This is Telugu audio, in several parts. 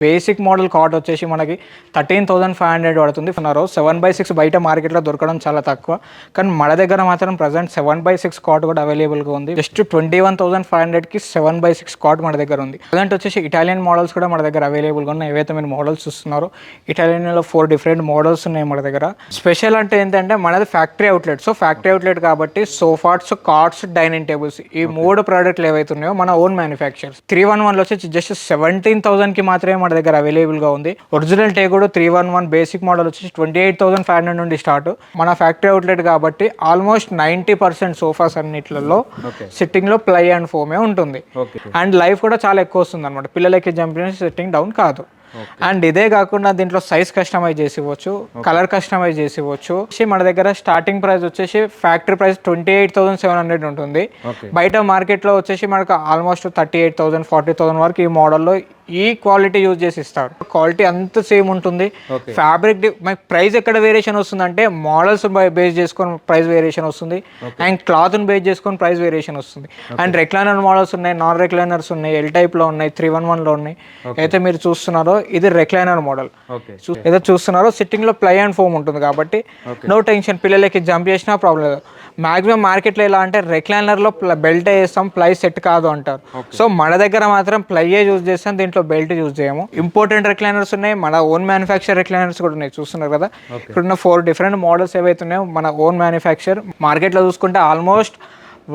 బేసిక్ మోడల్ కాట్ వచ్చేసి మనకి 13,500 పడుతుంది. 7/6 బయట మార్కెట్లో దొరకడం చాలా తక్కువ, కానీ మన దగ్గర మాత్రం ప్రజెంట్ 7/6 కాట్ కూడా అవైలబుల్గా ఉంది. జస్ట్ 21,500కి 7/6 కాట్ మన దగ్గర ఉంది. ప్రజెంట్ వచ్చేసి ఇటాలియన్ మోడల్స్ కూడా మన దగ్గర అవైలబుల్గా ఉన్నాయి. ఏవైతే మీరు మోడల్స్ చూస్తున్నారో ఇటాలియన్లో 4 డిఫరెంట్ మోడల్స్ ఉన్నాయి మన దగ్గర. స్పెషల్ అంటే ఏంటంటే మనది factory outlet. So factory outlet కాబట్టి సోఫాట్స్, కార్ట్స్, డైనింగ్ టేబుల్స్ ఈ 3 ప్రోడక్ట్లు ఏవైతే ఉన్నాయో మన ఓన్ మ్యానుఫ్యాక్చర్స్. 311లో వచ్చేసి జస్ట్ 17,000కి మాత్రమే మన దగ్గర అవైలబుల్గా ఉంది. ఒరిజినల్ టేకుడ్ 311 బేసిక్ మోడల్ వచ్చేసి 28,500 నుండి స్టార్ట్. మన ఫ్యాక్టరీ అవుట్లెట్ కాబట్టి ఆల్మోస్ట్ 90% సోఫాస్ అన్నిట్లలో సిట్టింగ్లో ప్లై అండ్ ఫోమే ఉంటుంది. అండ్ లైఫ్ కూడా చాలా ఎక్కువ వస్తుంది అనమాట. పిల్లలకి జంపింగ్ సిట్టింగ్ డౌన్ కాదు. అండ్ ఇదే కాకుండా దీంట్లో సైజ్ కస్టమైజ్ చేసి ఇవ్వచ్చు, కలర్ కస్టమైజ్ చేసి ఇవ్వచ్చు. మన దగ్గర స్టార్టింగ్ ప్రైస్ వచ్చేసి ఫ్యాక్టరీ ప్రైస్ 28,700 ఉంటుంది. బయట మార్కెట్లో వచ్చేసి మనకు ఆల్మోస్ట్ 38,000, 40,000 వరకు ఈ మోడల్లో ఈ క్వాలిటీ యూజ్ చేసి ఇస్తారు. క్వాలిటీ అంత సేమ్ ఉంటుంది. ఫ్యాబ్రిక్ ప్రైస్ ఎక్కడ వేరియేషన్ వస్తుంది అంటే మోడల్స్ బేస్ చేసుకొని ప్రైస్ వేరియేషన్ వస్తుంది, అండ్ క్లాత్ని బేస్ చేసుకొని ప్రైస్ వేరియేషన్ వస్తుంది. అండ్ రెక్లైనర్ మోడల్స్ ఉన్నాయి, నాన్ రెక్లైనర్స్ ఉన్నాయి, ఎల్ టైప్లో ఉన్నాయి, 311లో ఉన్నాయి. అయితే మీరు చూస్తున్నారో ఇది రెక్లైనర్ మోడల్. ఏదో చూస్తున్నారో సిట్టింగ్లో ప్లై అండ్ ఫోమ్ ఉంటుంది కాబట్టి నో టెన్షన్, పిల్లలకి జంప్ చేసినా ప్రాబ్లం లేదు. మాక్సిమం మార్కెట్లో ఎలా అంటే రెక్లైనర్లో బెల్ట్ వేస్తాం, ప్లై సెట్ కాదు అంటారు. సో మన దగ్గర మాత్రం ప్లైయే యూజ్ చేస్తాం, దీంట్లో బెల్ట్ యూజ్ చేయము. ఇంపోర్టెంట్ రెక్లైనర్స్ ఉన్నాయి, మన ఓన్ మ్యానుఫ్యాక్చర్ రెక్లైనర్స్ కూడా ఉన్నాయి. చూస్తున్నారు కదా ఇక్కడున్న 4 డిఫరెంట్ మోడల్స్ ఏవైతే ఉన్నాయో మన ఓన్ మ్యానుఫ్యాక్చర్. మార్కెట్లో చూసుకుంటే ఆల్మోస్ట్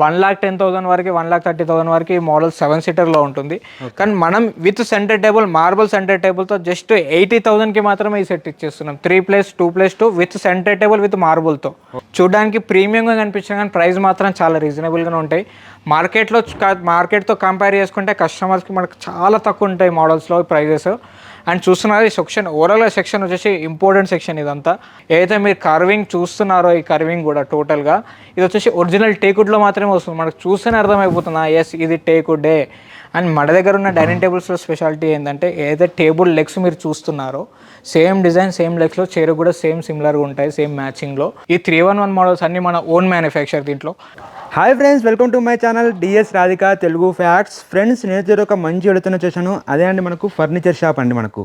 1,10,000 వరకు, 1,30,000 వరకు ఈ మోడల్ 7 సీటర్లో ఉంటుంది. కానీ మనం with centre table, marble centre టేబుల్తో జస్ట్ 80,000కి మాత్రమే ఈ సెట్ ఇచ్చేస్తున్నాం. 3+2+2 విత్ సెంటర్ టేబుల్ విత్ మార్బుల్తో. చూడడానికి ప్రీమియంగా కనిపించిన కానీ ప్రైస్ మాత్రం చాలా రీజనబుల్గానే ఉంటాయి. మార్కెట్తో కంపేర్ చేసుకుంటే కస్టమర్స్కి మనకు చాలా తక్కువ ఉంటాయి మోడల్స్లో ప్రైజెస్. అండ్ చూస్తున్నారు ఈ సెక్షన్, ఓవరాల్గా సెక్షన్ వచ్చేసి ఇంపార్టెంట్ సెక్షన్ ఇదంతా. ఏదైతే మీరు కర్వింగ్ చూస్తున్నారో ఈ కర్వింగ్ కూడా టోటల్గా ఇది వచ్చేసి ఒరిజినల్ టేకుడ్లో మాత్రమే వస్తుంది. మనకు చూస్తేనే అర్థమైపోతుందా ఎస్ ఇది టేకుడే. అండ్ మన దగ్గర ఉన్న డైనింగ్ టేబుల్స్లో స్పెషాలిటీ ఏంటంటే ఏదైతే టేబుల్ లెగ్స్ మీరు చూస్తున్నారో సేమ్ డిజైన్, సేమ్ లెగ్స్లో చైర్ కూడా సేమ్ సిమిలర్గా ఉంటాయి, సేమ్ మ్యాచింగ్లో. ఈ 311 మోడల్స్ అన్ని మన ఓన్ మ్యానుఫ్యాక్చర్ దీంట్లో. Hi friends, welcome to my channel DS Radhika Telugu facts. Friends, నేను ఒక మంచి వెళుతున్న చేశాను. అదే అండి మనకు ఫర్నిచర్ షాప్ అండి. మనకు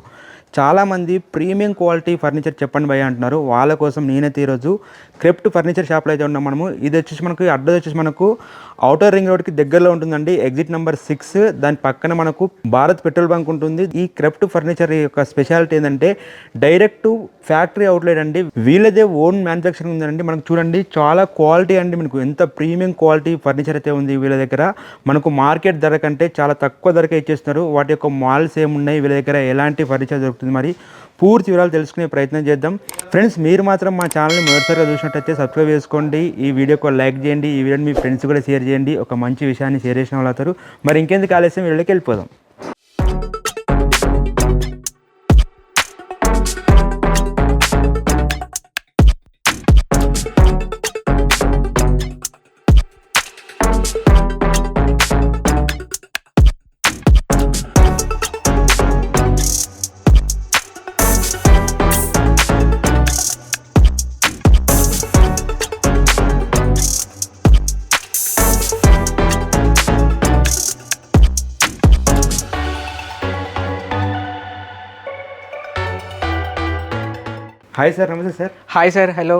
చాలామంది ప్రీమియం క్వాలిటీ ఫర్నిచర్ చెప్పండి భయ్య అంటున్నారు. వాళ్ళ కోసం నేనైతే ఈరోజు క్రెప్ట్ ఫర్నిచర్ షాప్లో అయితే ఉన్నాం మనము. ఇది వచ్చేసి మనకు అడ్రస్ వచ్చేసి మనకు ఔటర్ రింగ్ రోడ్కి దగ్గరలో ఉంటుందండి, ఎగ్జిట్ నెంబర్ 6. దాని పక్కన మనకు భారత్ పెట్రోల్ బంక్ ఉంటుంది. ఈ క్రెప్ట్ ఫర్నిచర్ యొక్క స్పెషాలిటీ ఏంటంటే డైరెక్ట్ ఫ్యాక్టరీ అవుట్లెట్ అండి. వీళ్ళదే ఓన్ మ్యానుఫ్యాక్చరింగ్ ఉందండి. మనకు చూడండి చాలా క్వాలిటీ అండి, మనకు ఎంత ప్రీమియం క్వాలిటీ ఫర్నిచర్ అయితే ఉంది వీళ్ళ దగ్గర. మనకు మార్కెట్ ధర కంటే చాలా తక్కువ ధరకే ఇచ్చేస్తున్నారు. వాటి యొక్క మాల్స్ ఏమున్నాయి, వీళ్ళ దగ్గర ఎలాంటి ఫర్నిచర్ దొరుకుతుంది, మరి పూర్తి వివరాలు తెలుసుకునే ప్రయత్నం చేద్దాం. ఫ్రెండ్స్, మీరు మాత్రం మా ఛానల్ని మొదటిసారిగా చూసినట్టయితే సబ్స్క్రైబ్ చేసుకోండి, ఈ వీడియోకి లైక్ చేయండి, ఈ వీడియోని మీ ఫ్రెండ్స్ కూడా షేర్ చేయండి. ఒక మంచి విషయాన్ని షేర్ చేసిన వాళ్ళు అవుతారు. మరి ఇంకెందుకు ఆలస్యం, వీడియోకి వెళ్ళిపోదాం. హాయ్ సార్, నమస్తే sir. Hi sir, hello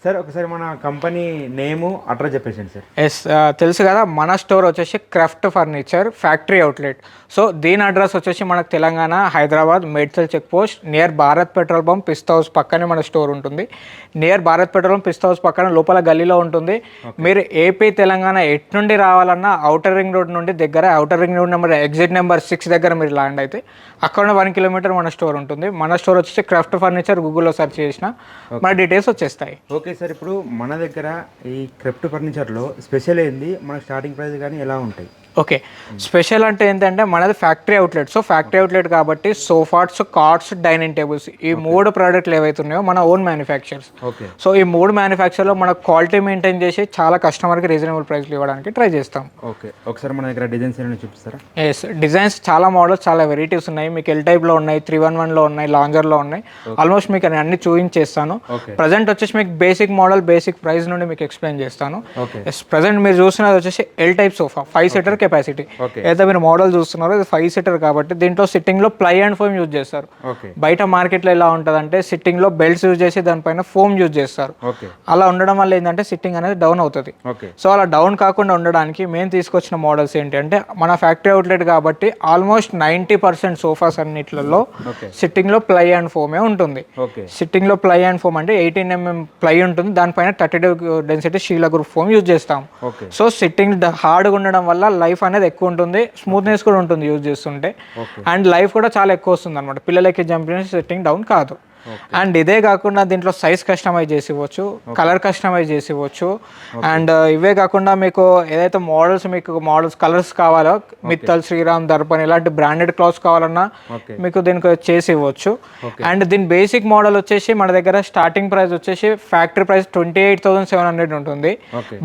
sir. ఒకసారి మన కంపెనీ నేము, అడ్రస్ చెప్పేసండి సార్. ఎస్, తెలుసు కదా మన స్టోర్ వచ్చేసి craft furniture factory outlet. So దీని అడ్రస్ వచ్చేసి మనకు Telangana, Hyderabad, Medchal check post near Bharat petrol bunk, Pista House పక్కనే మన స్టోర్ ఉంటుంది. Near Bharat petrol bunk, Pista House పక్కన లోపల గల్లీలో ఉంటుంది. మీరు ఏపీ, తెలంగాణ ఎటు నుండి రావాలన్నా ఔటర్ రింగ్ రోడ్ నుండి దగ్గర, outer ring road number exit number 6 దగ్గర మీరు ల్యాండ్ అయితే అక్కడ 1 కిలోమీటర్ మన స్టోర్ ఉంటుంది. మన స్టోర్ వచ్చేసి క్రాఫ్ట్ ఫర్నిచర్ గూగుల్లో సెర్చ్ చేసిన మన డీటెయిల్స్ వచ్చేస్తాయి. ఓకే సార్, ఇప్పుడు మన దగ్గర ఈ క్రెప్ట్ ఫర్నిచర్లో స్పెషల్ ఏంది, మన స్టార్టింగ్ ప్రైస్ కానీ ఎలా ఉంటాయి? ఓకే, స్పెషల్ అంటే ఏంటంటే మనది factory outlet. So factory outlet కాబట్టి సోఫాట్స్, కార్ట్స్, డైనింగ్ టేబుల్స్ ఈ 3 ప్రోడక్ట్లు ఏవైతే ఉన్నాయో మన ఓన్ మ్యానుఫ్యాక్చర్స్. సో ఈ 3 మ్యానుఫ్యాక్చర్లో మన క్వాలిటీ మెయింటైన్ చేసి చాలా కస్టమర్కి రీజనబుల్ ప్రైస్లు ఇవ్వడానికి ట్రై చేస్తాం. ఓకే, ఒకసారి మన దగ్గర డిజైన్స్ ఏమైనా చూపిస్తారా? ఎస్, డిజైన్స్ చాలా మోడల్స్, చాలా వెరైటీస్ ఉన్నాయి. మీకు ఎల్ టైప్లో ఉన్నాయి, 311లో ఉన్నాయి, లాంజర్లో ఉన్నాయి. ఆల్మోస్ట్ మీకు అన్ని చూపించేస్తాను. ప్రజెంట్ వచ్చేసి మీకు బేసిక్ మోడల్, బేసిక్ ప్రైస్ నుండి మీకు ఎక్స్ప్లెయిన్ చేస్తాను. ప్రజెంట్ మీరు చూస్తున్నది వచ్చేసి L type sofa, 5 seater capacity. Okay. అయితే మీరు మోడల్ చూస్తున్నారో ఇది 5 సీటర్ కాబట్టి దీంట్లో సిట్టింగ్లో ప్లై అండ్ ఫోమ్ యూజ్ చేస్తారు. ఓకే. బయట మార్కెట్లో ఎలా ఉంటుందంటే సిట్టింగ్లో బెల్ట్స్ యూజ్ చేసి దానిపైన ఫోమ్ యూజ్ చేస్తారు. ఓకే. అలా ఉండడం వల్ల ఏంటంటే సిట్టింగ్ అనేది డౌన్ అవుతుంది. ఓకే. సో అలా డౌన్ కాకుండా ఉండడానికి మేము తీసుకొచ్చిన మోడల్స్ ఏంటి అంటే మన ఫ్యాక్టరీ అవుట్లెట్ కాబట్టి ఆల్మోస్ట్ 90% సోఫాస్ అన్నిట్లలో సిట్టింగ్లో ప్లై అండ్ ఫోమే ఉంటుంది. ఓకే. సిట్టింగ్లో ప్లై అండ్ ఫోమ్ అంటే 18 mm ప్లై ఉంటుంది, దానిపైన 32 density Sheela group foam use చేస్తాం. ఓకే. సో సిట్టింగ్ హార్డ్గా ఉండడం వల్ల లైఫ్ అనేది ఎక్కువ ఉంటుంది, స్మూత్నెస్ కూడా ఉంటుంది యూజ్ చేస్తుంటే. అండ్ లైఫ్ కూడా చాలా ఎక్కువ వస్తుంది అనమాట, పిల్లలకి జంప్ చేసి సిట్టింగ్ డౌన్ కాదు. అండ్ ఇదే కాకుండా దీంట్లో సైజ్ కస్టమైజ్ చేసి ఇవ్వచ్చు, కలర్ కస్టమైజ్ చేసి ఇవ్వచ్చు. అండ్ ఇవే కాకుండా మీకు ఏదైతే మోడల్స్ కలర్స్ కావాలో మిత్తల్, శ్రీరామ్, దర్పణ్ ఇలాంటి బ్రాండెడ్ క్లాత్స్ కావాలన్నా మీకు దీనికి చేసి ఇవ్వచ్చు. అండ్ దీని బేసిక్ మోడల్ వచ్చేసి మన దగ్గర స్టార్టింగ్ ప్రైస్ వచ్చేసి ఫ్యాక్టరీ ప్రైస్ 28,700 ఉంటుంది.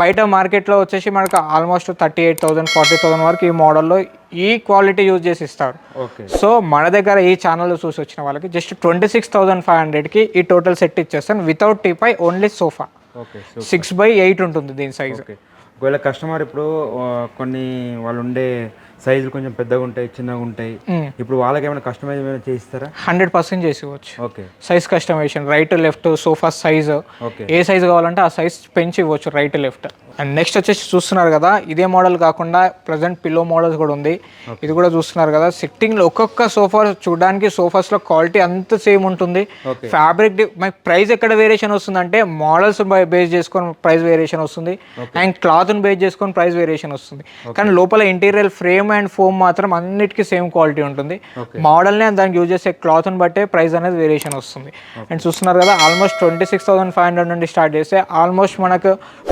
బయట మార్కెట్లో వచ్చేసి మనకు ఆల్మోస్ట్ 38,000 40,000 వరకు ఈ మోడల్లో ఈ క్వాలిటీ యూజ్ చేసి ఇస్తారు. సో మన దగ్గర ఈ ఛానల్ చూసి వచ్చిన వాళ్ళకి జస్ట్ 26,500కి ఈ టోటల్ సెట్ ఇచ్చేస్తాను వితౌట్ టీపై, ఓన్లీ సోఫా. 6x8 ఉంటుంది దీని సైజ్. ఒకవేళ కస్టమర్ ఇప్పుడు కొన్ని వాళ్ళు ఉండే సైజులు కొంచెం పెద్దగా ఉంటాయి, చిన్నగా ఉంటాయి, ఇప్పుడు వాళ్ళకి ఏమైనా కస్టమైజ్ ఏమైనా చేయిస్తారా? 100% చేసి ఇవ్వచ్చు. Okay. Size customization right left sofa size ఏ సైజ్ కావాలంటే ఆ సైజ్ పెంచి ఇవ్వచ్చు రైట్ లెఫ్ట్. అండ్ నెక్స్ట్ వచ్చేసి చూస్తున్నారు కదా ఇదే మోడల్ కాకుండా ప్రజెంట్ పిల్లో మోడల్స్ కూడా ఉంది. ఇది కూడా చూస్తున్నారు కదా సిట్టింగ్లో ఒక్కొక్క సోఫా చూడడానికి సోఫాస్లో క్వాలిటీ అంత సేమ్ ఉంటుంది. ఫ్యాబ్రిక్ మనకి ప్రైస్ ఎక్కడ వేరియేషన్ వస్తుంది అంటే మోడల్స్ బేస్ చేసుకొని ప్రైస్ వేరియేషన్ వస్తుంది, అండ్ క్లాత్ని బేస్ చేసుకొని ప్రైస్ వేరియేషన్ వస్తుంది. కానీ లోపల ఇంటీరియర్ ఫ్రేమ్ అండ్ ఫోమ్ మాత్రం అన్నిటికీ సేమ్ క్వాలిటీ ఉంటుంది. మోడల్ని దానికి యూజ్ చేసే క్లాత్ని బట్టే ప్రైస్ అనేది వేరియేషన్ వస్తుంది. అండ్ చూస్తున్నారు కదా ఆల్మోస్ట్ 26,500 నుండి స్టార్ట్ చేస్తే ఆల్మోస్ట్ మనకు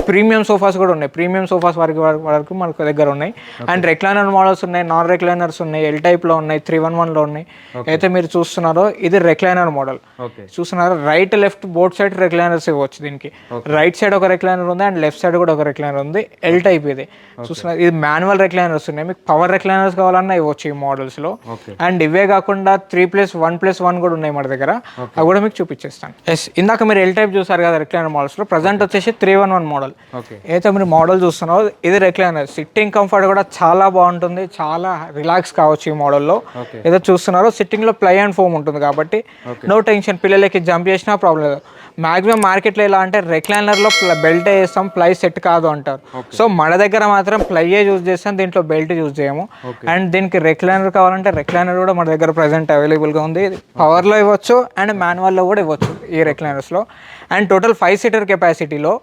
ప్రీమియం సోఫాస్ కూడా ఉన్నాయి. ప్రీమియం సోఫాస్ వరకు మనకు దగ్గర ఉన్నాయి. అండ్ రెక్లైనర్ మోడల్స్ ఉన్నాయి, నాన్ రెక్లైనర్స్ ఉన్నాయి, ఎల్ టైప్లో ఉన్నాయి, 311లో ఉన్నాయి. అయితే మీరు చూస్తున్నారో ఇది రెక్లైనర్ మోడల్. చూస్తున్నారు right left both side recliners ఇవ్వచ్చు. దీనికి రైట్ సైడ్ ఒక రెక్లైనర్ ఉంది అండ్ లెఫ్ట్ సైడ్ కూడా ఒక రెక్లైనర్ ఉంది, ఎల్ టైప్ ఇది. చూస్తున్నారు ఇది మాన్యువల్ రెక్లైనర్స్ ఉన్నాయి, మీకు పవర్ రెక్లైనర్స్ కావాలన్నా ఇవ్వచ్చు ఈ మోడల్స్లో. అండ్ ఇవే కాకుండా 3+1+1 కూడా ఉన్నాయి మన దగ్గర, అవి కూడా మీకు చూపించేస్తాను. ఎస్ ఇందాక మీరు ఎల్ టైప్ చూసారు కదా రెక్లైనర్ మోడల్స్లో, ప్రజెంట్ వచ్చేసి 311 మోడల్. అయితే మీరు మోడల్ చూస్తున్నారో ఇది రెక్లైనర్. సిట్టింగ్ కంఫర్ట్ కూడా చాలా బాగుంటుంది, చాలా రిలాక్స్ కావచ్చు ఈ మోడల్లో. ఏదో చూస్తున్నారో సిట్టింగ్లో ప్లై అండ్ ఫోమ్ ఉంటుంది కాబట్టి నో టెన్షన్, పిల్లలకి జంప్ చేసినా ప్రాబ్లం లేదు. మాక్సిమం మార్కెట్లో ఎలా అంటే రెక్లైనర్లో బెల్ట్ వేస్తాం, ప్లై సెట్ కాదు అంటారు. సో మన దగ్గర మాత్రం ప్లైయే యూజ్ చేస్తాం, దీంట్లో బెల్ట్ యూజ్ చేయము. అండ్ దీనికి రెక్లైనర్ కావాలంటే రెక్లైనర్ కూడా మన దగ్గర ప్రజెంట్ అవైలబుల్గా ఉంది. పవర్లో ఇవ్వచ్చు అండ్ మాన్యువల్లో కూడా ఇవ్వచ్చు ఈ రెక్లైనర్స్లో. అండ్ టోటల్ 5 సీటర్ కెపాసిటీలో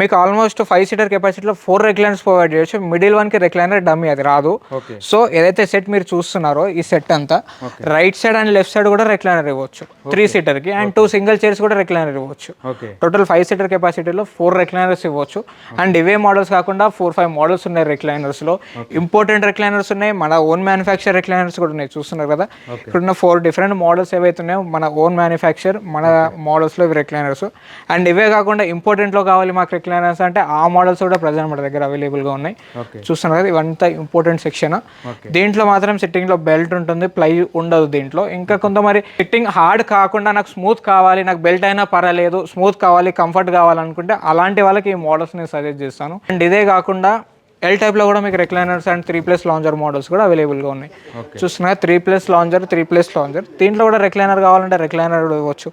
మీకు ఆల్మోస్ట్ 5 సీటర్ కెపాసిటీలో 4 రెక్లైనర్స్ ప్రొవైడ్ చేయొచ్చు. మిడిల్ వన్కి రెక్లైనర్ డమ్మీ, అది రాదు. సో ఏదైతే సెట్ మీరు చూస్తున్నారో ఈ సెట్ అంతా right side and left side కూడా రెక్లైనర్ ఇవ్వచ్చు 3 సీటర్కి. అండ్ 2 సింగిల్ చైర్స్ కూడా రెక్లైనర్ ఇవ్వచ్చు. టోటల్ 5 సీటర్ కెపాసిటీలో 4 రెక్లైనర్స్ ఇవ్వచ్చు. అండ్ ఇవే మోడల్స్ కాకుండా 4-5 మోడల్స్ ఉన్నాయి రెక్లైనర్స్లో. ఇంపోర్టెంట్ రెక్లైనర్స్ ఉన్నాయి, మన ఓన్ మ్యానుఫ్యాక్చర్ రెక్లైనర్స్ కూడా ఉన్నాయి. చూస్తున్నారు కదా ఇక్కడున్న 4 డిఫరెంట్ మోడల్స్ ఏవైతే ఉన్నాయో మన ఓన్ మ్యానుఫ్యాక్చర్, మన మోడల్స్లో ఇవి రెక్లైనర్స్. అండ్ ఇవే కాకుండా ఇంపోర్టెంట్లో కావాలి మాకు రెక్లైనర్స్ అంటే ఆ మోడల్స్ కూడా ప్రజెంట్ మన దగ్గర అవైలబుల్గా ఉన్నాయి. చూస్తున్నారు కదా ఇవంతా ఇంపార్టెంట్ సెక్షన్. దీంట్లో మాత్రం సిట్టింగ్లో బెల్ట్ ఉంటుంది, ప్లై ఉండదు దీంట్లో. ఇంకా కొంతమంది సిట్టింగ్ హార్డ్ కాకుండా నాకు స్మూత్ కావాలి, నాకు బెల్ట్ అయినా పర్వాలేదు, స్మూత్ కావాలి, కంఫర్ట్ కావాలనుకుంటే అలాంటి వాళ్ళకి ఈ మోడల్స్ నేను సజెస్ట్ చేస్తాను. అండ్ ఇదే కాకుండా ఎల్ టైప్లో కూడా మీకు రెక్లైనర్స్ అండ్ 3+ లాంజర్ మోడల్స్ కూడా అవైలబుల్గా ఉన్నాయి. చూస్తున్నారు 3+ లాంజర్, 3+ లాంజర్. దీంట్లో కూడా రెక్లైనర్ కావాలంటే రెక్లైనర్ కూడా ఇవ్వచ్చు.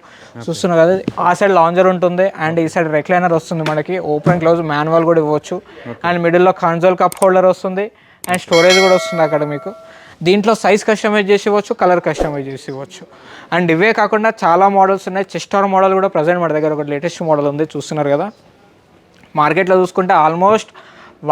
చూస్తున్నారు కదా ఆ సైడ్ లాంజర్ ఉంటుంది అండ్ ఈ సైడ్ రెక్లైనర్ వస్తుంది మనకి. ఓపెన్ క్లోజ్ మాన్యువల్ కూడా ఇవ్వచ్చు. అండ్ మిడిల్లో కన్సోల్ కప్ హోల్డర్ వస్తుంది అండ్ స్టోరేజ్ కూడా వస్తుంది అక్కడ మీకు. దీంట్లో సైజ్ కస్టమైజ్ చేసి ఇవ్వచ్చు, కలర్ కస్టమైజ్ చేసి ఇవ్వచ్చు. అండ్ ఇవే కాకుండా చాలా మోడల్స్ ఉన్నాయి. చెస్టర్ మోడల్ కూడా ప్రజెంట్ మన దగ్గర ఒక లేటెస్ట్ మోడల్ ఉంది. చూస్తున్నారు కదా మార్కెట్లో చూసుకుంటే ఆల్మోస్ట్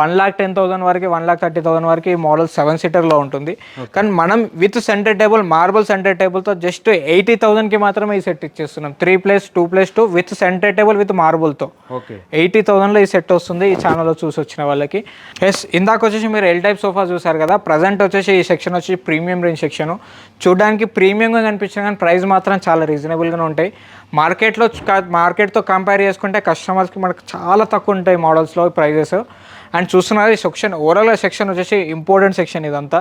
1,10,000 వరకు 1,30,000 వరకు ఈ మోడల్ 7 సీటర్లో ఉంటుంది. కానీ మనం with centre table, marble centre టేబుల్తో జస్ట్ 80,000కి మాత్రమే ఈ సెట్ ఇచ్చేస్తున్నాం. 3+2+2 విత్ సెంటర్ టేబుల్ విత్ మార్బుల్తో 80,000లో ఈ సెట్ వస్తుంది ఈ ఛానల్లో చూసి వచ్చిన వాళ్ళకి. ఎస్ ఇందాక వచ్చేసి మీరు ఎల్ టైప్ సోఫా చూసారు కదా, ప్రజెంట్ వచ్చేసి ఈ సెక్షన్ వచ్చి ప్రీమియం రేంజ్ సెక్షన్. చూడడానికి ప్రీమియంగా కనిపించిన కానీ ప్రైస్ మాత్రం చాలా రీజనబుల్గానే ఉంటాయి. మార్కెట్తో కంపేర్ చేసుకుంటే కస్టమర్స్కి మనకు చాలా తక్కువ ఉంటాయి మోడల్స్లో ప్రైజెస్. అండ్ చూస్తున్నారు ఈ సెక్షన్ ఓవరాల్గా సెక్షన్ వచ్చేసి ఇంపార్టెంట్ సెక్షన్. ఇదంతా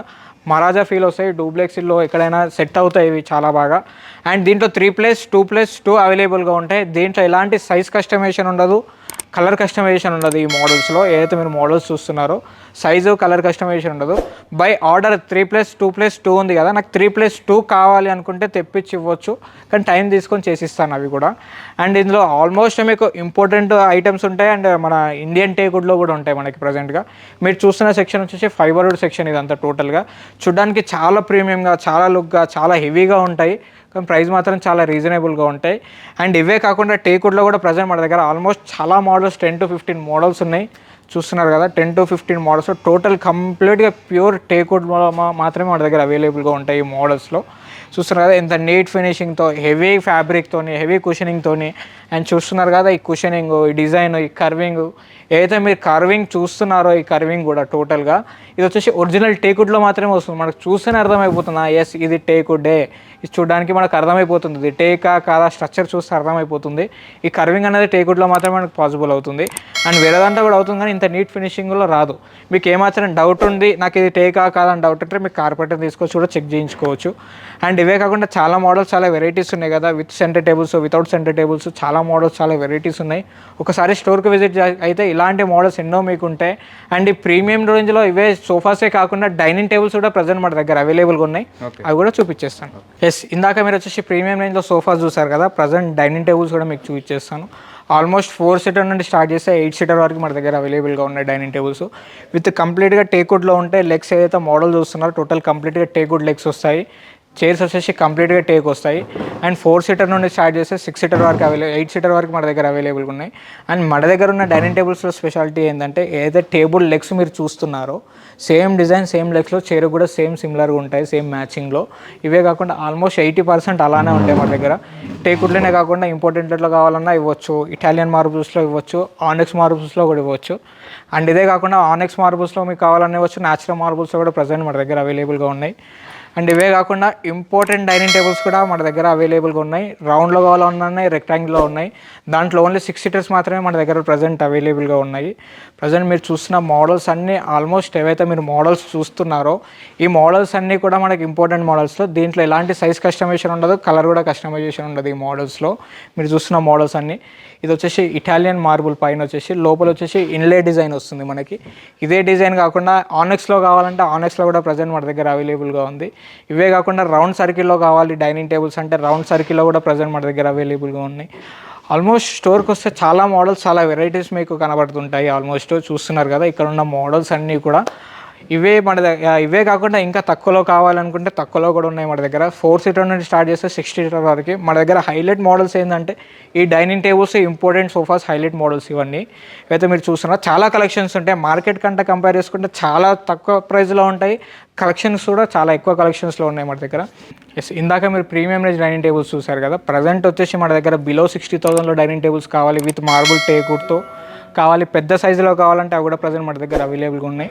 మహారాజా ఫీల్ వస్తాయి, డూప్లెక్స్లో ఎక్కడైనా సెట్ అవుతాయి ఇవి చాలా బాగా. అండ్ దీంట్లో 3+2+2 అవైలబుల్గా ఉంటాయి. దీంట్లో ఎలాంటి సైజ్ కస్టమైజేషన్ ఉండదు, కలర్ కస్టమైజేషన్ ఉండదు ఈ మోడల్స్లో. ఏదైతే మీరు మోడల్స్ చూస్తున్నారో సైజు కలర్ కస్టమైజేషన్ ఉండదు. బై ఆర్డర్ 3+2+2 ఉంది కదా, నాకు 3+2 కావాలి అనుకుంటే తెప్పించి ఇవ్వచ్చు, కానీ టైం తీసుకొని చేసిస్తాను అవి కూడా. అండ్ ఇందులో ఆల్మోస్ట్ మీకు ఇంపార్టెంట్ ఐటమ్స్ ఉంటాయి అండ్ మన ఇండియన్ టేకుడ్లో కూడా ఉంటాయి మనకి ప్రజెంట్గా. మీరు చూస్తున్న సెక్షన్ వచ్చేసి ఫైబర్వుడ్ సెక్షన్ ఇదంతా టోటల్గా. చూడడానికి చాలా ప్రీమియంగా, చాలా లుక్గా, చాలా హెవీగా ఉంటాయి, కానీ ప్రైస్ మాత్రం చాలా రీజనబుల్గా ఉంటాయి. అండ్ ఇవే కాకుండా టేకుడ్లో కూడా ప్రజెంట్ మన దగ్గర ఆల్మోస్ట్ చాలా మోడల్స్ 10 to 15 మోడల్స్ ఉన్నాయి. చూస్తున్నారు కదా 10 to 15 మోడల్స్ టోటల్ కంప్లీట్గా ప్యూర్ టేకుడ్ మాత్రమే మన దగ్గర అవైలబుల్గా ఉంటాయి ఈ మోడల్స్లో. చూస్తున్నారు కదా ఎంత నీట్ ఫినిషింగ్తో, హెవీ ఫ్యాబ్రిక్తోని, హెవీ కుషనింగ్తోని. అండ్ చూస్తున్నారు కదా ఈ కుషనింగ్, ఈ డిజైన్, ఈ కర్వింగ్, ఏదైతే మీరు కర్వింగ్ చూస్తున్నారో ఈ కర్వింగ్ కూడా టోటల్గా ఇది వచ్చేసి ఒరిజినల్ టేకుడ్లో మాత్రమే వస్తుంది. మనకు చూస్తేనే అర్థమైపోతుంది ఎస్ ఇది టేకుడ్డే. ఇది చూడడానికి మనకు అర్థమైపోతుంది ఇది టేకా కాదా, స్ట్రక్చర్ చూస్తే అర్థమైపోతుంది. ఈ కర్వింగ్ అనేది టేకుడ్లో మాత్రమే మనకు పాసిబుల్ అవుతుంది. అండ్ వేరే దాంట్లో కూడా అవుతుంది, కానీ ఇంత నీట్ ఫినిషింగ్లో రాదు. మీకు ఏమాత్రం డౌట్ ఉంది నాకు ఇది టేకా కాదని డౌట్ అంటే మీకు కార్పెటర్ తీసుకొచ్చి కూడా చెక్ చేయించుకోవచ్చు. అండ్ ఇవే కాకుండా చాలా మోడల్స్, చాలా వెరైటీస్ ఉన్నాయి కదా, with centre tables, without centre tables, చాలా మోడల్స్, చాలా వెరైటీస్ ఉన్నాయి. ఒకసారి స్టోర్కి విజిట్ అయితే ఇలాంటి మోడల్స్ ఎన్నో మీకు ఉంటాయి. అండ్ ఈ ప్రీమియం రేంజ్లో ఇవే సోఫాసే కాకుండా డైనింగ్ టేబుల్స్ కూడా ప్రజెంట్ మన దగ్గర అవైలబుల్గా ఉన్నాయి, అవి కూడా చూపించేస్తాను. ఎస్, ఇందాక మీరు వచ్చేసి ప్రీమియం రేంజ్లో సోఫాస్ చూసారు కదా, ప్రజెంట్ డైనింగ్ టేబుల్స్ కూడా మీకు చూపించేస్తాను. ఆల్మోస్ట్ 4 సీటర్ నుండి స్టార్ట్ చేస్తే 8 సీటర్ వరకు మన దగ్గర అవైలబుల్గా ఉన్నాయి డైనింగ్ టేబుల్స్. విత్ కంప్లీట్గా టేకుడ్లో ఉంటాయి. లెగ్స్ ఏదైతే మోడల్ చూస్తున్నారో టోటల్ కంప్లీట్గా టేకుడ్ లెగ్స్ వస్తాయి. చైర్స్ వచ్చేసి కంప్లీట్గా టేక్ వస్తాయి. అండ్ 4 సీటర్ నుండి స్టార్ట్ చేస్తే 6 సీటర్ వరకు 8 సీటర్ వరకు మన దగ్గర అవైలబుల్గా ఉన్నాయి. అండ్ మన దగ్గర ఉన్న డైనింగ్ టేబుల్స్లో స్పెషాలిటీ ఏంటంటే ఏదైతే టేబుల్ లెగ్స్ మీరు చూస్తున్నారో సేమ్ డిజైన్, సేమ్ లెగ్స్లో చైర్ కూడా సేమ్ సిమిలర్గా ఉంటాయి, సేమ్ మ్యాచింగ్లో. ఇవే కాకుండా ఆల్మోస్ట్ 80% అలానే ఉంటాయి మన దగ్గర. టేకుడ్లోనే కాకుండా ఇంపార్టెంట్లో కావాలన్నా ఇవ్వచ్చు, ఇటాలియన్ మార్బుల్స్లో ఇవ్వచ్చు, ఆనెక్స్ మార్బుల్స్లో కూడా ఇవ్వచ్చు. అండ్ ఇదే కాకుండా ఆనెక్స్ మార్బుల్స్లో మీకు కావాలన్నా ఇవ్వచ్చు, న్యాచురల్ మార్బుల్స్లో కూడా ప్రజెంట్ మన దగ్గర అవైలబుల్గా ఉన్నాయి. అండ్ ఇవే కాకుండా ఇంపార్టెంట్ డైనింగ్ టేబుల్స్ కూడా మన దగ్గర అవైలబుల్గా ఉన్నాయి. రౌండ్లో కావాలన్నా ఉన్నాయి, రెక్టాంగిల్లో ఉన్నాయి. దాంట్లో ఓన్లీ 6 సీటర్స్ మాత్రమే మన దగ్గర ప్రజెంట్ అవైలబుల్గా ఉన్నాయి. ప్రజెంట్ మీరు చూస్తున్న మోడల్స్ అన్నీ ఆల్మోస్ట్ ఏవైతే మీరు మోడల్స్ చూస్తున్నారో ఈ మోడల్స్ అన్నీ కూడా మనకి ఇంపార్టెంట్ మోడల్స్లో. దీంట్లో ఎలాంటి సైజ్ కస్టమైజేషన్ ఉండదు, కలర్ కూడా కస్టమైజేషన్ ఉండదు ఈ మోడల్స్లో. మీరు చూస్తున్న మోడల్స్ అన్నీ ఇది వచ్చేసి ఇటాలియన్ మార్బుల్ పైన వచ్చేసి లోపల వచ్చేసి ఇన్లే డిజైన్ వస్తుంది మనకి. ఇదే డిజైన్ కాకుండా ఆనెక్స్లో కావాలంటే ఆనెక్స్లో కూడా ప్రజెంట్ మన దగ్గర అవైలబుల్గా ఉంది. ఇవే కాకుండా రౌండ్ సర్కిల్లో కావాలి డైనింగ్ టేబుల్స్ అంటే రౌండ్ సర్కిల్లో కూడా ప్రజెంట్ మన దగ్గర అవైలబుల్గా ఉన్నాయి. ఆల్మోస్ట్ స్టోర్కి వస్తే చాలా మోడల్స్, చాలా వెరైటీస్ మీకు కనబడుతుంటాయి. ఆల్మోస్ట్ చూస్తున్నారు కదా ఇక్కడ ఉన్న మోడల్స్ అన్నీ కూడా ఇవే కాకుండా ఇంకా తక్కువలో కావాలనుకుంటే తక్కువలో కూడా ఉన్నాయి మన దగ్గర. 4 సీటర్ నుండి స్టార్ట్ చేస్తే 6 సీటర్ వరకు మన దగ్గర. హైలైట్ మోడల్స్ ఏంటంటే ఈ dining tables, important sofas highlight models ఇవన్నీ. అయితే మీరు చూస్తున్నారు చాలా కలెక్షన్స్ ఉంటాయి. మార్కెట్ కంటే కంపేర్ చేసుకుంటే చాలా తక్కువ ప్రైస్లో ఉంటాయి. కలెక్షన్స్ కూడా చాలా ఎక్కువ కలెక్షన్స్లో ఉన్నాయి మన దగ్గర. ఎస్, ఇందాక మీరు ప్రీమియం రేంజ్ డైనింగ్ టేబుల్స్ చూసారు కదా, ప్రజెంట్ వచ్చేసి మన దగ్గర బిలో 60,000లో డైనింగ్ టేబుల్స్ కావాలి విత్ మార్బుల్ టేకుడ్తో కావాలి. పెద్ద సైజులో కావాలంటే అవి కూడా ప్రజెంట్ మన దగ్గర అవైలబుల్గా ఉన్నాయి.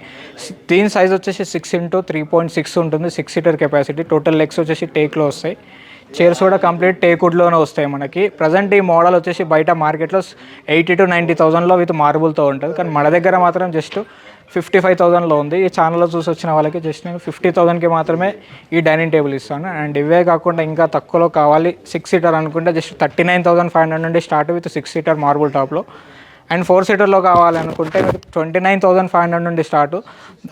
దీని సైజ్ వచ్చేసి 6 x 3.6 ఉంటుంది, 6 సీటర్ కెపాసిటీ. టోటల్ లెగ్స్ వచ్చేసి టేక్లో వస్తాయి. చైర్స్ కూడా కంప్లీట్ టేకుడ్లోనే వస్తాయి మనకి. ప్రజెంట్ ఈ మోడల్ వచ్చేసి బయట మార్కెట్లో 80,000 to 90,000లో విత్ మార్బుల్తో ఉంటుంది, కానీ మన దగ్గర మాత్రం జస్ట్ 55,000లో ఉంది. ఈ ఛానల్లో చూసి వచ్చిన వాళ్ళకి జస్ట్ నేను 50,000కి మాత్రమే ఈ డైనింగ్ టేబుల్ ఇస్తాను. అండ్ ఇవే కాకుండా ఇంకా తక్కువలో కావాలి 6 సీటర్ అనుకుంటే జస్ట్ 39,500 నుండి స్టార్ట్ విత్ 6 సీటర్ మార్బుల్ టాప్లో. అండ్ 4 సీటర్లో కావాలనుకుంటే 29,500 నుండి స్టార్ట్.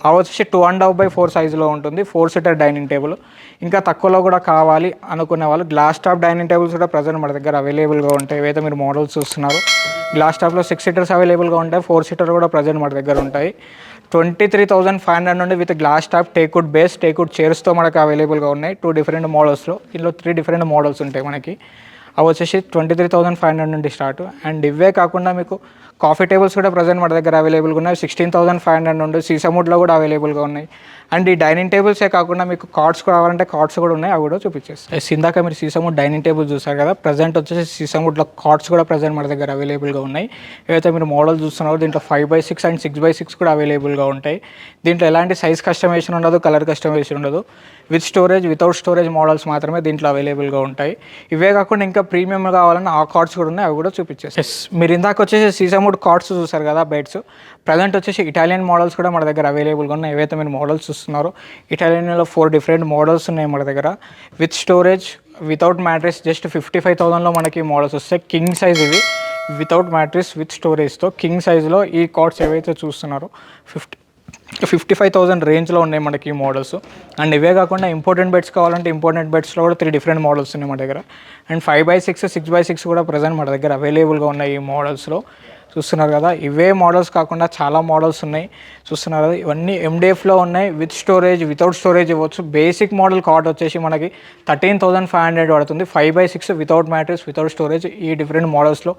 అవి వచ్చేసి 2.5x4 సైజులో ఉంటుంది, 4 సీటర్ డైనింగ్ టేబుల్. ఇంకా తక్కువలో కూడా కావాలి అనుకునే వాళ్ళు గ్లాస్ టాప్ డైనింగ్ టేబుల్స్ కూడా ప్రజెంట్ మన దగ్గర అవైలబుల్గా ఉంటాయి. ఏవైతే మీరు మోడల్స్ చూస్తున్నారు గ్లాస్ టాప్లో 6 సీటర్స్ అవైలబుల్గా ఉంటాయి, 4 సీటర్ కూడా ప్రజెంట్ మన దగ్గర ఉంటాయి. 23,500 నుండి with glass top teakwood base, teakwood చైర్స్తో మనకు అవైలబుల్గా ఉన్నాయి 2 డిఫరెంట్ మోడల్స్లో. ఇందులో 3 డిఫరెంట్ మోడల్స్ ఉంటాయి మనకి. అవి వచ్చేసి 23,500 నుండి స్టార్ట్. అండ్ ఇవే కాకుండా మీకు కాఫీ టేబుల్స్ కూడా ప్రజెంట్ మన దగ్గర అవైలబుల్గా ఉన్నాయి 16,500 నుండి. సీసముడ్లో కూడా అవైలబుల్గా ఉన్నాయి. అండ్ ఈ డైనింగ్ టేబుల్సే కాకుండా మీకు కార్డ్స్ కావాలంటే కార్డ్స్ కూడా ఉన్నాయి, అవి కూడా చూపించేస్తాయి. ఇందాక మీరు సీసముడ్ డైనింగ్ టేబుల్ చూసారు కదా, ప్రజెంట్ వచ్చేసి సీసముడ్లో కార్డ్స్ కూడా ప్రజెంట్ మన దగ్గర అవైలబుల్గా ఉన్నాయి. ఏవైతే మీరు మోడల్ చూస్తున్నారో దీంట్లో 5x6 అండ్ 6x6 కూడా అవైలబుల్గా ఉంటాయి. దీంట్లో ఎలాంటి సైజ్ కస్టమైజేషన్ ఉండదు, కలర్ కస్టమైజేషన్ ఉండదు. With storage, without storage models మాత్రమే దీంట్లో అవైలబుల్గా ఉంటాయి. ఇవే కాకుండా ఇంకా ప్రీమియం కావాలన్నా ఆ కార్డ్స్ కూడా ఉన్నాయి, అవి కూడా చూపించేస్తాయి. మీరు ఇందాక వచ్చేసి సీసముడ్ కార్డ్స్ చూసారు కదా బెడ్స్, ప్రజెంట్ వచ్చేసి ఇటాలియన్ మోడల్స్ కూడా మన దగ్గర అవైలబుల్గా ఉన్నాయి. ఏవైతే మీరు మోడల్స్ చూస్తున్నారో ఇటాలియన్లో 4 డిఫరెంట్ మోడల్స్ ఉన్నాయి మన దగ్గర. With storage, without mattress just 55,000లో మనకి మోడల్స్ వస్తాయి. కింగ్ సైజ్ ఇవి వితౌట్ మ్యాట్రిస్ విత్ స్టోరేజ్తో కింగ్ సైజ్లో ఈ కాట్స్ ఏవైతే చూస్తున్నారో 55,000 రేంజ్లో ఉన్నాయి మనకి ఈ మోడల్స్. అండ్ ఇవే కాకుండా ఇంపార్టెంట్ బెడ్స్ కావాలంటే ఇంపార్టెంట్ బెడ్స్లో కూడా 3 డిఫరెంట్ మోడల్స్ ఉన్నాయి మన దగ్గర. అండ్ 5x6 6x6 కూడా ప్రజెంట్ మన దగ్గర అవైలబుల్గా ఉన్నాయి ఈ మోడల్స్లో. చూస్తున్నారు కదా, ఇవే మోడల్స్ కాకుండా చాలా మోడల్స్ ఉన్నాయి. చూస్తున్నారు కదా, ఇవన్నీ MDFలో ఉన్నాయి. విత్ స్టోరేజ్ వితౌట్ స్టోరేజ్ ఇవ్వచ్చు. బేసిక్ మోడల్ కాట్ వచ్చేసి మనకి 13,500 పడుతుంది. 5x6 without mattress without storage. ఈ డిఫరెంట్ మోడల్స్లో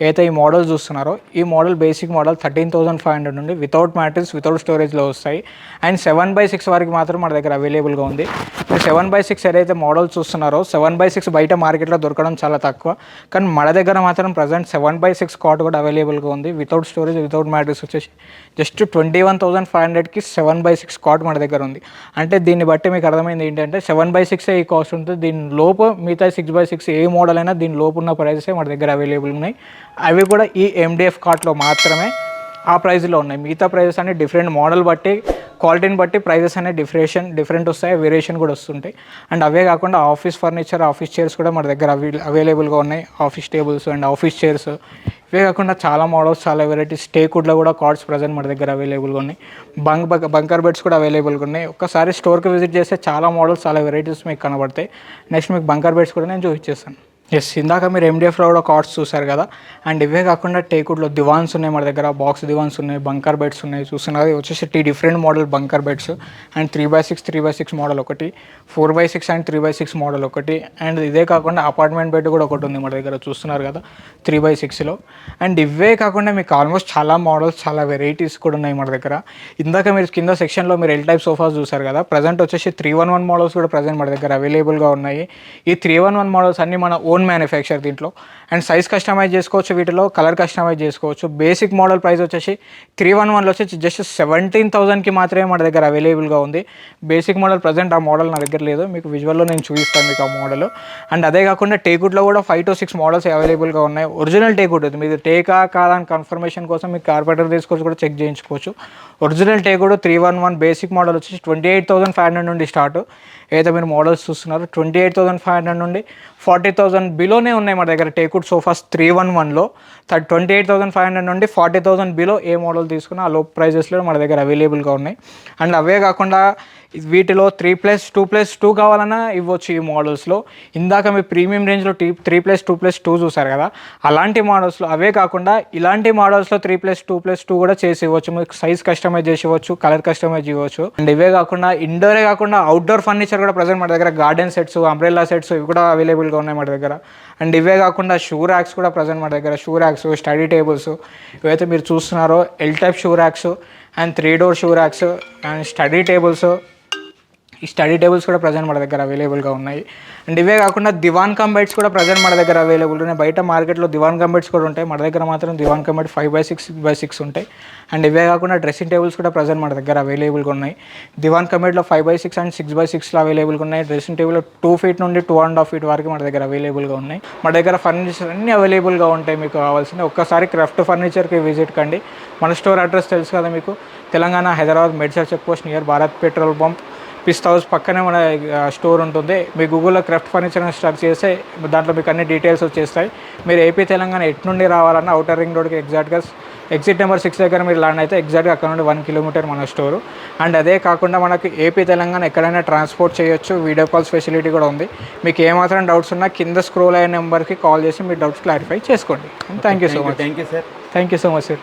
అయితే ఈ మోడల్స్ చూస్తున్నారో ఈ మోడల్ బేసిక్ మోడల్ 13,500 నుండి వితౌట్ మ్యాట్రిస్ వితౌట్ స్టోరేజ్లో వస్తాయి. అండ్ 7x6 వరకు మాత్రం మన దగ్గర అవైలబుల్గా ఉంది. ఇప్పుడు 7x6 ఏదైతే మోడల్ చూస్తున్నారో 7x6 బయట మార్కెట్లో దొరకడం చాలా తక్కువ, కానీ మన దగ్గర మాత్రం ప్రజెంట్ 7x6 కాట్ కూడా అవైలబుల్గా ఉంది. వితౌట్ స్టోరేజ్ వితౌట్ మ్యాట్రిస్ వచ్చేసి జస్ట్ 21,500కి 7x6 కాట్ మన దగ్గర ఉంది. అంటే దీన్ని బట్టి మీకు అర్థమైంది ఏంటంటే 7x6 ఈ కాస్ట్ ఉంటుంది. దీని లోపు మిగతా 6x6 ఏ మోడల్ అయినా దీని లోపు ఉన్న ప్రైజెస్ మన దగ్గర అవైలబుల్ ఉన్నాయి. అవి కూడా ఈ MDF కార్ట్లో మాత్రమే ఆ ప్రైస్లో ఉన్నాయి. మిగతా ప్రైజెస్ అన్ని డిఫరెంట్ మోడల్ బట్టి క్వాలిటీని బట్టి ప్రైజెస్ అనేవి డిఫరెంట్ వస్తాయి, వేరియేషన్ కూడా వస్తుంటాయి. అండ్ అవే కాకుండా ఆఫీస్ ఫర్నిచర్, ఆఫీస్ చైర్స్ కూడా మన దగ్గర అవైలబుల్గా ఉన్నాయి. Office tables and office chairs. ఇవే కాకుండా చాలా మోడల్స్, చాలా వెరైటీస్. టేకుడ్లో కూడా కార్డ్స్ ప్రజెంట్ మన దగ్గర అవైలబుల్గా ఉన్నాయి. బంకర్ బెడ్స్ కూడా అవైలబుల్గా ఉన్నాయి. ఒక్కసారి స్టోర్కి విజిట్ చేస్తే చాలా మోడల్స్, చాలా వెరైటీస్ మీకు కనబడతాయి. నెక్స్ట్ మీకు బంకర్ బెడ్స్ కూడా నేను చూపించేస్తాను. ఎస్, ఇందాక మీరు MDFలో కూడా కార్డ్స్ చూసారు కదా. అండ్ ఇవే కాకుండా టేకుడ్లో దివాన్స్ ఉన్నాయి మన దగ్గర. బాక్స్ దివాన్స్ ఉన్నాయి, బంకర్ బెడ్స్ ఉన్నాయి. చూస్తున్నారు వచ్చేసి different model bunker beds. And 3x6 model ఒకటి, 4x6 అండ్ 3x6 మోడల్ ఒకటి. అండ్ ఇదే కాకుండా అపార్ట్మెంట్ బెడ్ కూడా ఒకటి ఉంది మన దగ్గర. చూస్తున్నారు కదా 3x6లో. అండ్ ఇవే కాకుండా మీకు ఆల్మోస్ట్ చాలా మోడల్స్, చాలా వెరైటీస్ కూడా ఉన్నాయి మన దగ్గర. ఇందాక మీరు కింద సెక్షన్లో మీరు L టైప్ సోఫాస్ చూసారు కదా. ప్రజెంట్ వచ్చేసి 311 మోడల్స్ కూడా ప్రజెంట్ మన దగ్గర అవైలబుల్గా ఉన్నాయి. ఈ 311 మోడల్స్ అన్నీ మన ఓన్ మ్యానుఫ్యాక్చర్ దీంట్లో. అండ్ సైజ్ కస్టమైజ్ చేసుకోవచ్చు, వీటిలో కలర్ కస్టమైజ్ చేసుకోవచ్చు. బేసిక్ మోడల్ ప్రైస్ వచ్చేసి 311లో వచ్చేసి జస్ట్ 17,000కి మాత్రమే మన దగ్గర అవైలబుల్గా ఉంది. బేసిక్ మోడల్ ప్రజెంట్ ఆ మోడల్ నా దగ్గర లేదు, మీకు విజువల్లో నేను చూపిస్తాను మీకు ఆ మోడల్. అండ్ అదే కాకుండా టేకుడ్లో కూడా 5 to 6 మోడల్స్ అవైలబుల్గా ఉన్నాయి. ఒరిజినల్ టేకుడ్ ఇది, మీరు టేకా కాదని కన్ఫర్మేషన్ కోసం మీకు కార్పెంటర్ తీసుకొచ్చి కూడా చెక్ చేయించుకోవచ్చు. ఒరిజినల్ టేకుడ్ 311 బేసిక్ మోడల్ వచ్చేసి 28,500 నుండి స్టార్ట్. ఏదైతే మీరు మోడల్స్ చూస్తున్నారు 28,500 నుండి 40,000 బిలోనే ఉన్నాయి మన దగ్గర టేకుడ్ సోఫాస్ 311లో. 28,500 నుండి 40,000 బిలో ఏ మోడల్ తీసుకున్నా ఆ లో ప్రైజెస్లో మన దగ్గర అవైలబుల్గా ఉన్నాయి. అండ్ అవే కాకుండా వీటిలో 3+2+2 కావాలన్నా ఇవ్వచ్చు ఈ మోడల్స్లో. ఇందాక మీ ప్రీమియం రేంజ్లో 3+2+2 చూసారు కదా, అలాంటి మోడల్స్లో. అవే కాకుండా ఇలాంటి మోడల్స్లో 3+2+2 కూడా చేసి ఇవ్వచ్చు. మీకు సైజ్ కస్టమైజ్ చేసి ఇవ్వచ్చు, కలర్ కస్టమైజ్ ఇవ్వచ్చు. అండ్ ఇవే కాకుండా ఇండోరే కాకుండా అవుట్డోర్ ఫర్నిచర్ కూడా ప్రజెంట్ మన దగ్గర గార్డెన్ సెట్స్, అంబ్రెల్లా సెట్స్ ఇవి కూడా అవైలబుల్గా ఉన్నాయి మన దగ్గర. అండ్ ఇవే కాకుండా షూ ర్యాక్స్ కూడా ప్రజెంట్ మన దగ్గర. షూ ర్యాక్స్, స్టడీ టేబుల్స్ ఇవైతే మీరు చూస్తున్నారో L type shoe racks and 3 door shoe racks and study tables. ఈ స్టడీ టేబుల్స్ కూడా ప్రజెంట్ మన దగ్గర అవైలబుల్గా ఉన్నాయి. అండ్ ఇవే కాకుండా దివాన్ కమ్ బెడ్స్ కూడా ప్రజెంట్ మన దగ్గర అవైలబుల్ ఉన్నాయి. బయట మార్కెట్లో దివాన్ కమ్ బెడ్స్ కూడా ఉంటాయి, మన దగ్గర మాత్రం దివాన్ కమ్ బెడ్ 5x6 6x6 ఉంటాయి. అండ్ ఇవే కాకుండా డ్రెస్సింగ్ టేబుల్స్ కూడా ప్రజెంట్ మన దగ్గర అవైలబుల్గా ఉన్నాయి. దివాన్ కమ్ బెడ్లో 5x6 అండ్ 6x6లో అవైలబుల్గా ఉన్నాయి. డ్రెస్సింగ్ టేబుల్ 2 feet నుండి 2.5 feet వరకు మన దగ్గర అవైలబుల్గా ఉన్నాయి. మన దగ్గర ఫర్నిచర్ అన్నీ అవైలబుల్గా ఉంటాయి. మీకు కావాల్సింది ఒక్కసారి క్రాఫ్ట్ ఫర్నిచర్కి విజిట్ కండి. మన స్టోర్ అడ్రస్ తెలుసు కదా మీకు, Telangana Hyderabad Medchal check post near Bharat petrol pump, Pista House పక్కనే మన స్టోర్ ఉంటుంది. మీ గూగుల్లో క్రాఫ్ట్ ఫర్నిచర్ సెర్చ్ చేస్తే దాంట్లో మీకు అన్ని డీటెయిల్స్ వచ్చేస్తాయి. మీరు ఏపీ తెలంగాణ ఎటు నుండి రావాలన్నా అవుటర్ రింగ్ రోడ్కి ఎగ్జాక్ట్గా ఎగ్జిట్ నెంబర్ 6 దగ్గర మీరు ల్యాండ్ అయితే ఎగ్జాక్ట్గా అక్కడ నుండి 1 kilometer మన స్టోరు. అండ్ అదే కాకుండా మనకి ఏపీ తెలంగాణ ఎక్కడైనా ట్రాన్స్పోర్ట్ చేయొచ్చు, వీడియో కాల్స్ ఫెసిలిటీ కూడా ఉంది. మీకు ఏమాత్రం డౌట్స్ ఉన్నా కింద స్క్రోల్ అయిన నెంబర్కి కాల్ చేసి మీ డౌట్స్ క్లారిఫై చేసుకోండి. Thank you so much. Thank you sir. Thank you so much sir.